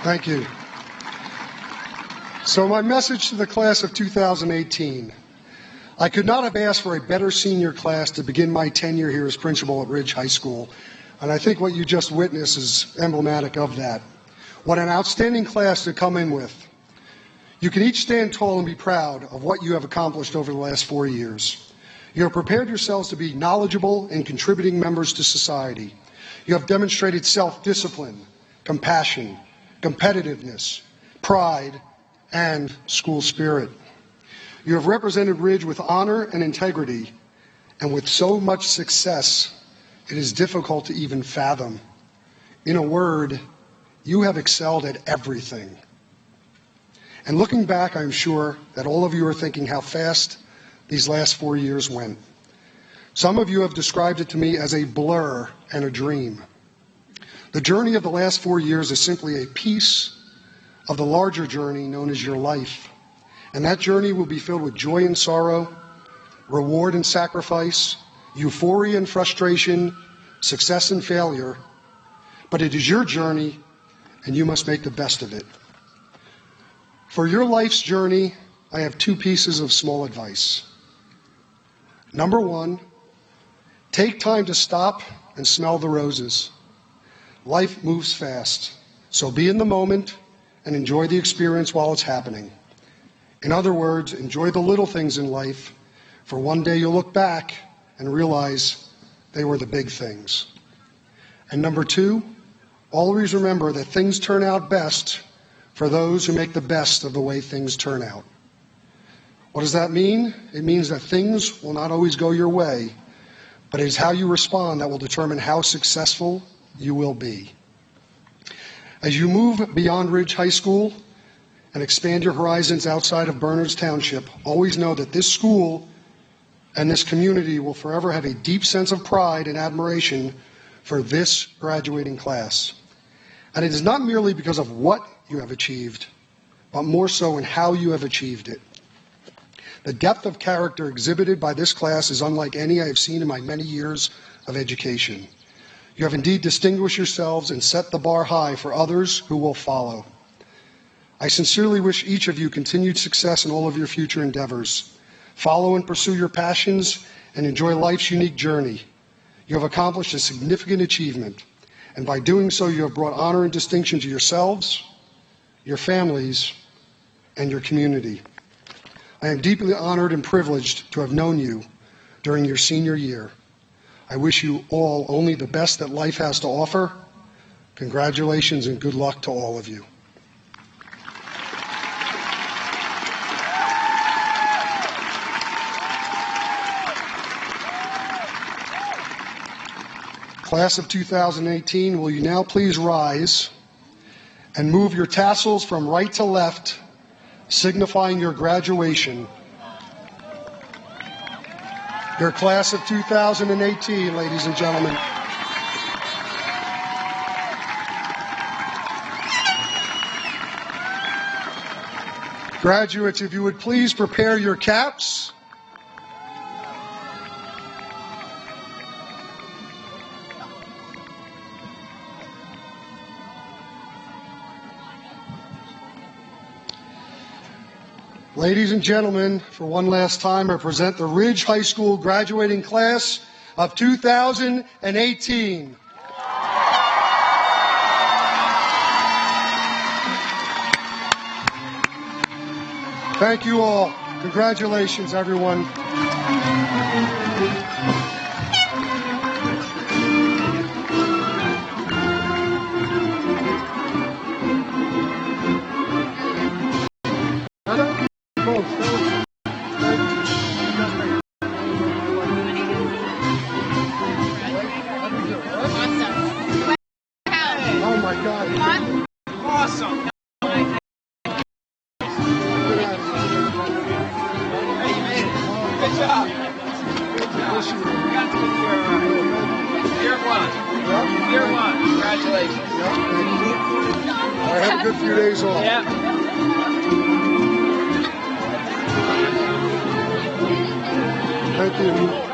Thank you. So my message to the class of 2018, I could not have asked for a better senior class to begin my tenure here as principal at Ridge High School, and I think what you just witnessed is emblematic of that. What an outstanding class to come in with. You can each stand tall and be proud of what you have accomplished over the last 4 years. You have prepared yourselves to be knowledgeable and contributing members to society. You have demonstrated self-discipline, compassion, competitiveness, pride, and school spirit. You have represented Ridge with honor and integrity, and with so much success, it is difficult to even fathom. In a word, you have excelled at everything. And looking back, I'm sure that all of you are thinking how fast these last 4 years went. Some of you have described it to me as a blur and a dream. The journey of the last 4 years is simply a piece of the larger journey known as your life. And that journey will be filled with joy and sorrow, reward and sacrifice, euphoria and frustration, success and failure. But it is your journey, and you must make the best of it. For your life's journey, I have 2 pieces of small advice. Number 1, take time to stop and smell the roses. Life moves fast, so be in the moment and enjoy the experience while it's happening. In other words, enjoy the little things in life, for one day you'll look back and realize they were the big things. And number 2, always remember that things turn out best for those who make the best of the way things turn out. What does that mean? It means that things will not always go your way, but it is how you respond that will determine how successful you will be. As you move beyond Ridge High School and expand your horizons outside of Bernards Township, always know that this school and this community will forever have a deep sense of pride and admiration for this graduating class. And it is not merely because of what you have achieved, but more so in how you have achieved it. The depth of character exhibited by this class is unlike any I have seen in my many years of education. You have indeed distinguished yourselves and set the bar high for others who will follow. I sincerely wish each of you continued success in all of your future endeavors. Follow and pursue your passions and enjoy life's unique journey. You have accomplished a significant achievement, and by doing so, you have brought honor and distinction to yourselves, your families, and your community. I am deeply honored and privileged to have known you during your senior year. I wish you all only the best that life has to offer. Congratulations and good luck to all of you. Class of 2018, will you now please rise and move your tassels from right to left, signifying your graduation. Your class of 2018, ladies and gentlemen. Graduates, if you would please prepare your caps. Ladies and gentlemen, for one last time, I present the Ridge High School graduating class of 2018. Thank you all. Congratulations, everyone. Oh my God. Awesome. Good job. Year one. Year one. Congratulations. I had a good few days off. Yeah. Thank you.